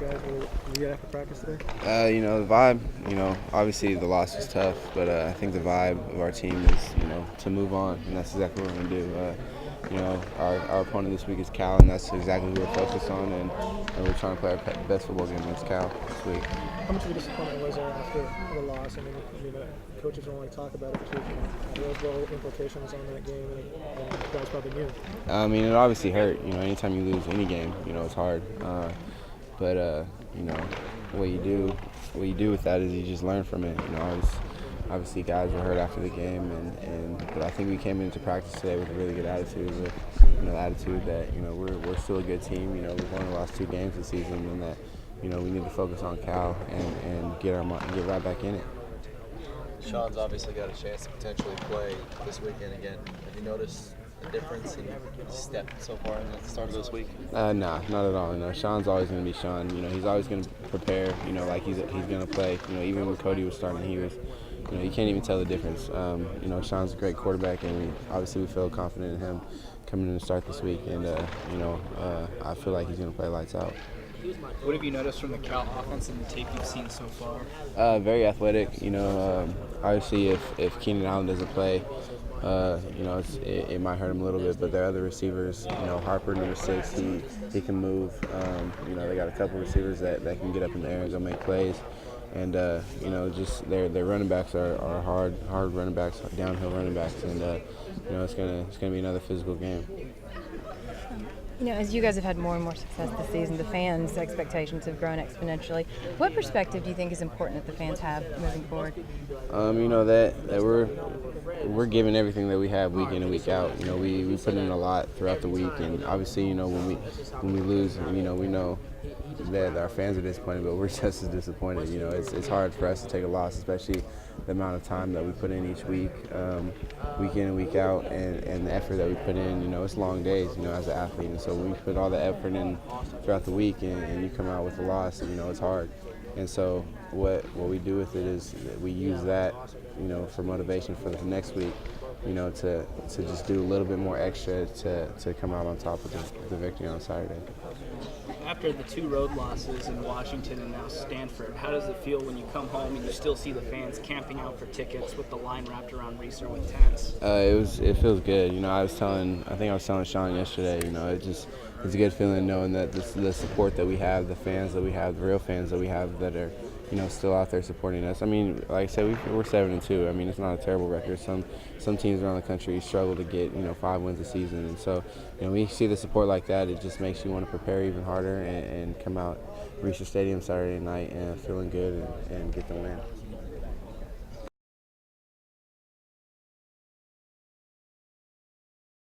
guys were you after practice today? The vibe, obviously the loss was tough, but I think the vibe of our team is, to move on, and that's exactly what we're going to do. Our opponent this week is Cal, and that's exactly who we're focused on, and we're trying to play our best football game against Cal this week. How much of a disappointment was there after the loss? I mean, coaches don't want to talk about it, but there was little implications on that game, and you guys probably knew. It obviously hurt. Anytime you lose any game, it's hard. But what you do with that is you just learn from it. Obviously guys were hurt after the game, but I think we came into practice today with a really good attitude, that we're still a good team. We've only lost 2 games this season, and that we need to focus on Cal and get right back in it. Sean's obviously got a chance to potentially play this weekend again. Have you noticed a difference in step so far in the start of this week? Nah, not at all. Sean's always going to be Sean. He's always going to prepare. Like he's going to play. Even when Cody was starting, he was. You can't even tell the difference. Sean's a great quarterback, and we feel confident in him coming in to start this week. And I feel like he's going to play lights out. What have you noticed from the Cal offense and the tape you've seen so far? Very athletic. Obviously, if Keenan Allen doesn't play, it might hurt him a little bit. But their other receivers, Harper, number 6, he can move. They got a couple receivers that can get up in the air and go make plays. And just their running backs are hard running backs, downhill running backs, and it's gonna be another physical game. As you guys have had more and more success this season, the fans' expectations have grown exponentially. What perspective do you think is important that the fans have moving forward? That we're giving everything that we have week in and week out. We put in a lot throughout the week, and obviously, when we lose, we know that our fans are disappointed, but we're just as disappointed. It's hard for us to take a loss, especially the amount of time that we put in each week, week in and week out, and the effort that we put in. It's long days, as an athlete, and so when we put all the effort in throughout the week, and you come out with a loss, it's hard. And so what we do with it is we use that, for motivation for the next week, to just do a little bit more extra to come out on top of the victory on Saturday. After the 2 road losses in Washington and now Stanford, how does it feel when you come home and you still see the fans camping out for tickets with the line wrapped around Reeser with tents? It feels good. I was telling Sean yesterday. It's a good feeling knowing that the support that we have, the fans that we have, the real fans that we have that are still out there supporting us. Like I said, we're 7-2. It's not a terrible record. Some teams around the country struggle to get 5 wins a season, and so when you see the support like that, it just makes you want to prepare even harder and come out Reeser Stadium Saturday night and feeling good and get the win.